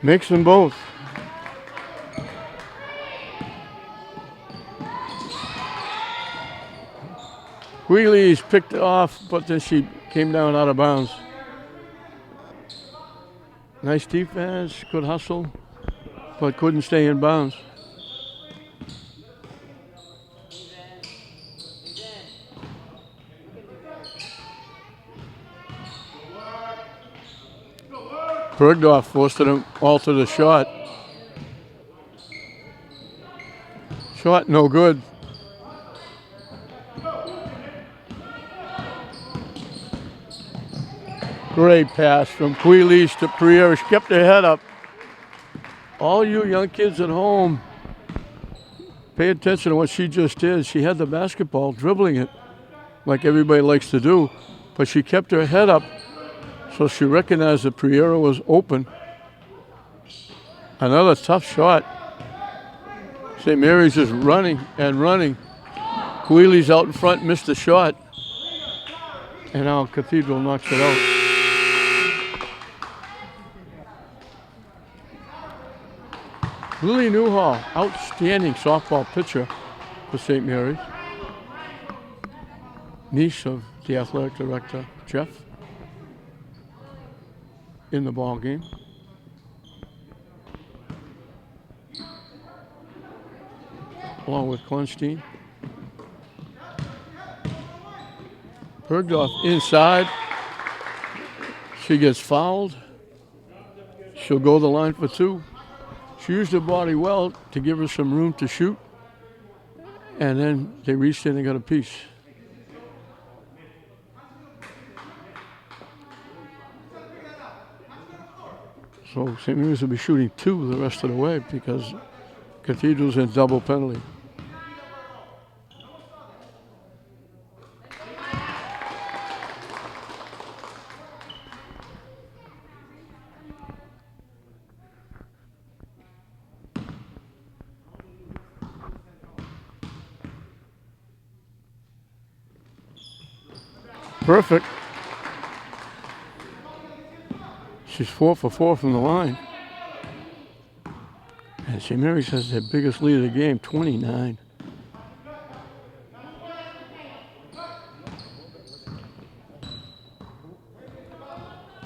Makes them both. Wheelie's picked it off, but then she came down out of bounds. Nice defense, good hustle, but couldn't stay in bounds. Bergdorf forced him alter the shot. Shot no good. Great pass from Quiles to Priera. She kept her head up. All you young kids at home, pay attention to what she just did. She had the basketball, dribbling it like everybody likes to do, but she kept her head up so she recognized that Priera was open. Another tough shot. St. Mary's just running and running. Cooley's out in front, missed the shot. And now Cathedral knocks it out. Lily Newhall, outstanding softball pitcher for St. Mary's. Niece of the athletic director, Jeff, in the ball game. Along with Klunstein. Bergdorf inside. She gets fouled. She'll go the line for 2. She used her body well to give her some room to shoot. And then they reached in and got a piece. So St. Mary's will be shooting 2 the rest of the way because Cathedral's in double penalty. Perfect. She's 4 for 4 from the line. And St. Mary's has their biggest lead of the game, 29.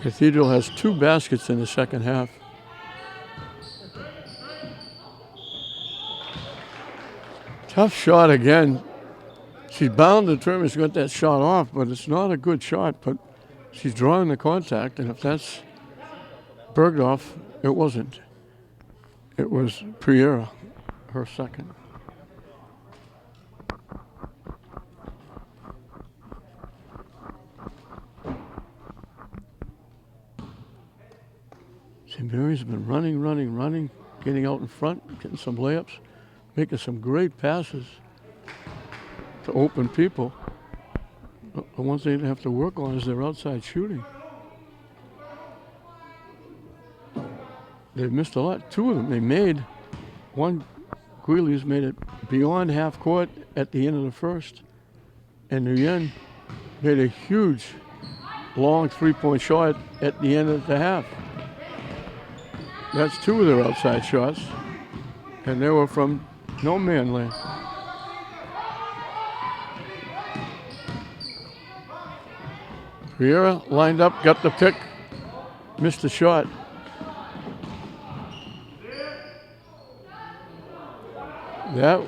Cathedral has 2 baskets in the second half. Tough shot again. She's bound determined to get that shot off, but it's not a good shot. But she's drawing the contact, and if that's Bergdorf, it wasn't. It was Priera, her second. St. Mary's been running, getting out in front, getting some layups, making some great passes to open people. The ones they have to work on is their outside shooting. They've missed a lot. 2 of them they made. One, Greeley's made it beyond half court at the end of the first. And Nguyen made a huge, long 3-point shot at the end of the half. That's 2 of their outside shots. And they were from no man land. Riera lined up, got the pick, missed the shot. That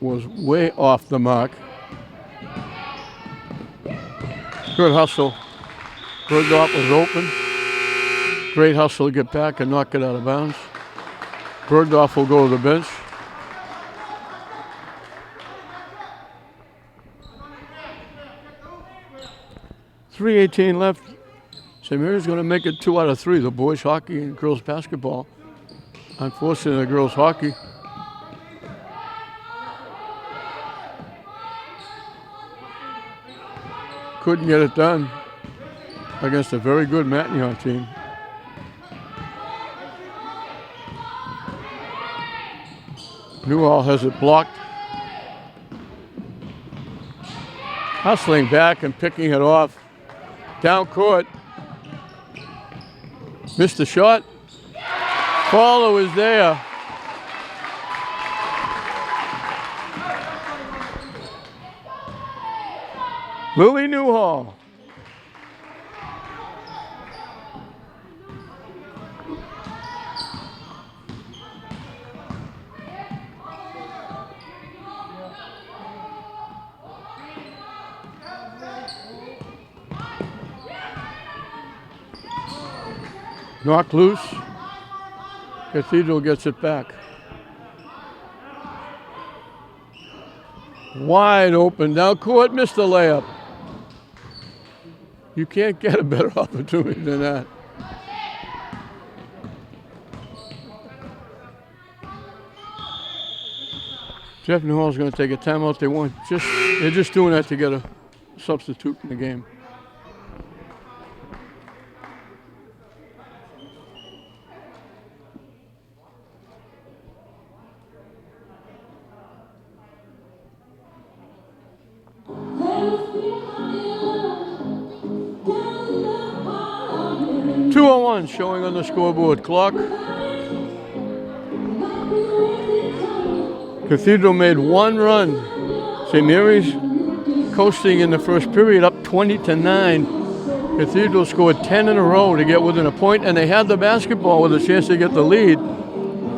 was way off the mark. Good hustle. Bergdorf was open. Great hustle to get back and knock it out of bounds. Bergdorf will go to the bench. .3:18 left. St. Mary's going to make it 2 out of 3, the boys hockey and girls basketball. Unfortunately, the girls hockey. Couldn't get it done against a very good Matignon team. Newhall has it blocked. Hustling back and picking it off. Down court. Missed the shot. Follow is there. Lily Newhall. Knocked loose. Cathedral gets it back. Wide open. Down court, missed the layup. You can't get a better opportunity than that. Jeff Newhall's going to take a timeout. They're just doing that to get a substitute in the game. 1 showing on the scoreboard clock. Cathedral made 1 run. St. Mary's coasting in the first period, up 20-9. Cathedral scored 10 in a row to get within a point, and they had the basketball with a chance to get the lead.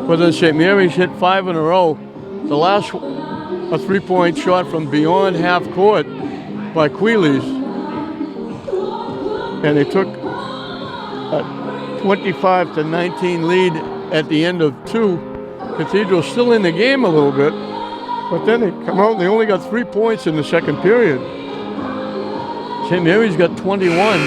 But then St. Mary's hit 5 in a row. The last, a 3-point shot from beyond half court by Queeley's. And they took a 25-19 lead at the end of 2. Cathedral still in the game a little bit, but then they come out and they only got 3 points in the second period. St. Mary's got 21.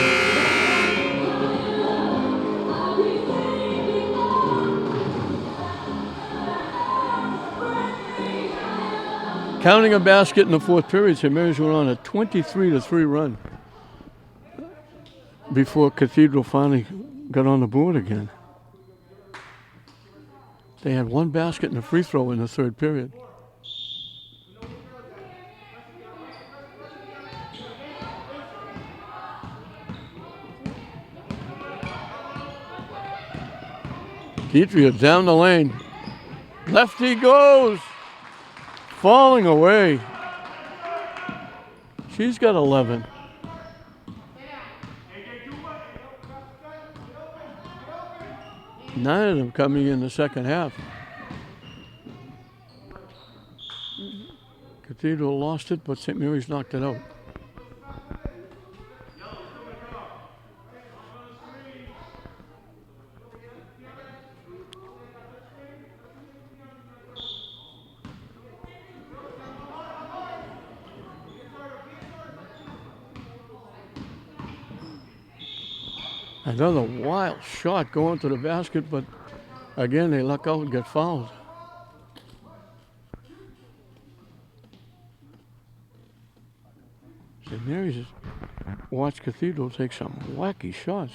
Counting a basket in the fourth period, St. Mary's went on a 23-3 run before Cathedral finally got on the board again. They had 1 basket and a free throw in the third period. Deidre down the lane. Lefty goes. Falling away. She's got 11. Nine of them coming in the second half. Cathedral lost it, but St. Mary's knocked it out. Another wild shot going to the basket, but again, they luck out and get fouled. St. Mary's has watched Cathedral take some wacky shots.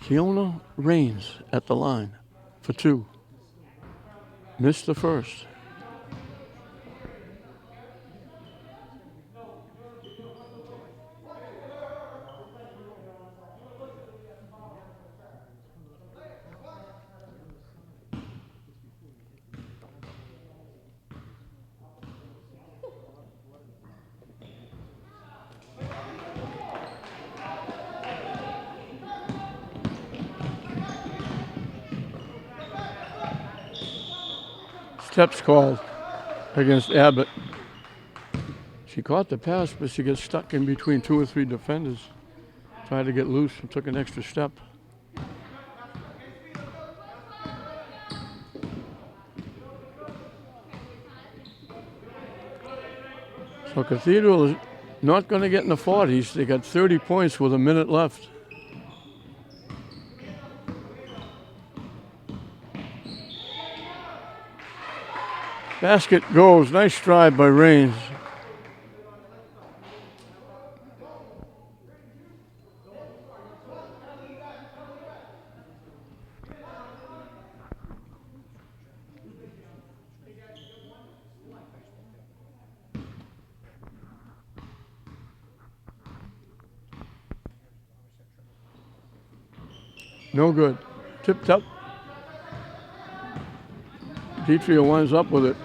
Keona Rains at the line for 2. Missed the first. Steps called against Abbott. She caught the pass, but she gets stuck in between 2 or 3 defenders. Tried to get loose and took an extra step. So Cathedral is not going to get in the 40s. They got 30 points with a minute left. Basket goes. Nice drive by Rains. No good. Tipped up. Deidre winds up with it.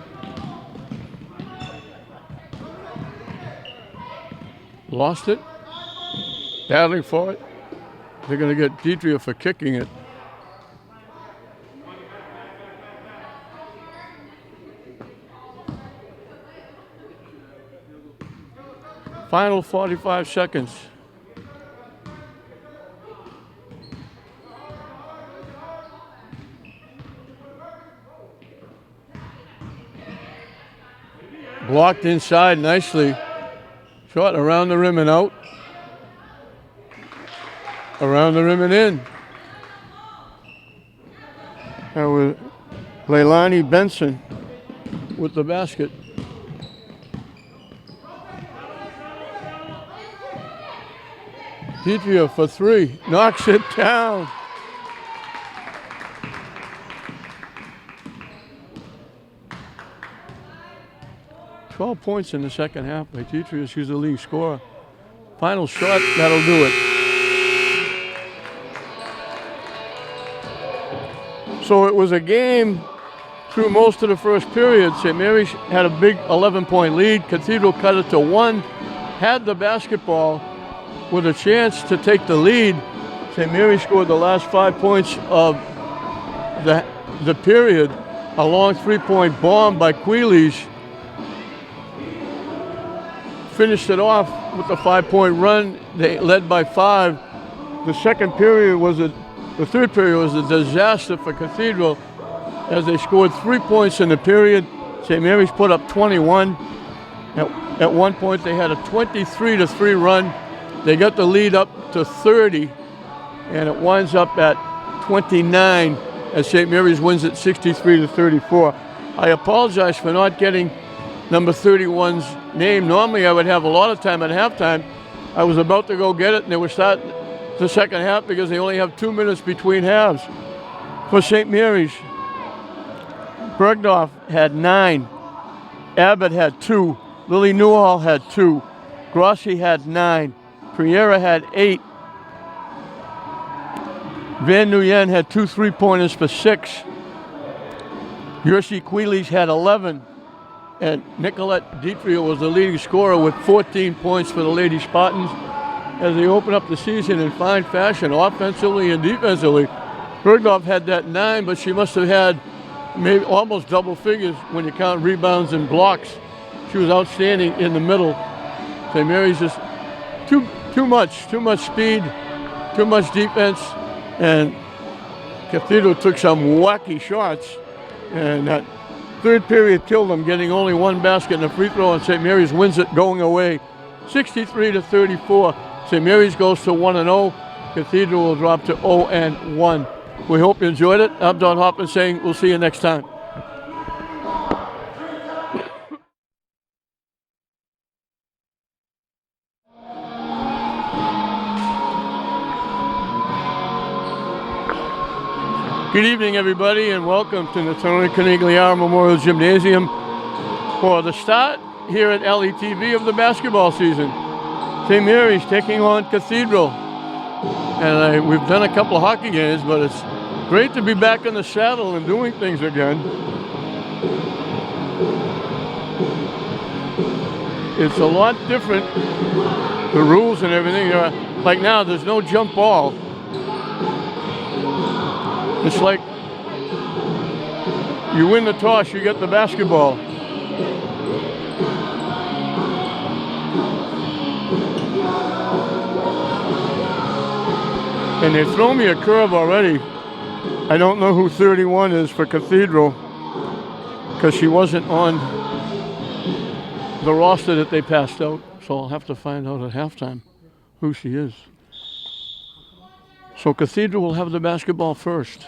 Lost it. Battling for it. They're going to get Deidre for kicking it. Final 45 seconds. Blocked inside nicely. Shot around the rim and out. Around the rim and in. That was Leilani Benson with the basket. Deidre for 3. Knocks it down. .12 points in the second half by Deidre. She's the leading scorer. Final shot, that'll do it. So it was a game through most of the first period. St. Mary's had a big 11-point lead. Cathedral cut it to 1, had the basketball with a chance to take the lead. St. Mary's scored the last 5 points of the period. A long 3-point bomb by Quealy's finished it off with a 5-point run. They led by 5. The third period was a disaster for Cathedral as they scored 3 points in the period. St. Mary's put up 21. At one point they had a 23-3 run. They got the lead up to 30, and it winds up at 29 as St. Mary's wins it 63-34. I apologize for not getting number 31's name. Normally I would have a lot of time at halftime. I was about to go get it, and they were starting the second half because they only have 2 minutes between halves. For St. Mary's, Bergdorf had 9, Abbott had 2, Lily Newhall had 2, Grossi had 9, Priera had 8, Van Nguyen had 2 3-pointers for 6, Yersi Quealy's had 11, and Nicolette Dietrich was the leading scorer with 14 points for the Lady Spartans as they open up the season in fine fashion, offensively and defensively. Bergdorf had that 9, but she must have had maybe almost double figures when you count rebounds and blocks. She was outstanding in the middle. St. Mary's just too much speed, too much defense, and Cathedral took some wacky shots, and that third period killed them, getting only 1 basket and a free throw, and St. Mary's wins it going away 63-34. St. Mary's goes to 1-0. Cathedral will drop to 0-1. We hope you enjoyed it. I'm Don Hoffman saying we'll see you next time. Good evening, everybody, and welcome to the Tony Canigliaro Memorial Gymnasium for the start here at LETV of the basketball season. St. Mary's taking on Cathedral. And we've done a couple of hockey games, but it's great to be back in the saddle and doing things again. It's a lot different, the rules and everything. Like now, there's no jump ball. It's like you win the toss, you get the basketball. And they throw me a curve already. I don't know who 31 is for Cathedral because she wasn't on the roster that they passed out. So I'll have to find out at halftime who she is. So Cathedral will have the basketball first.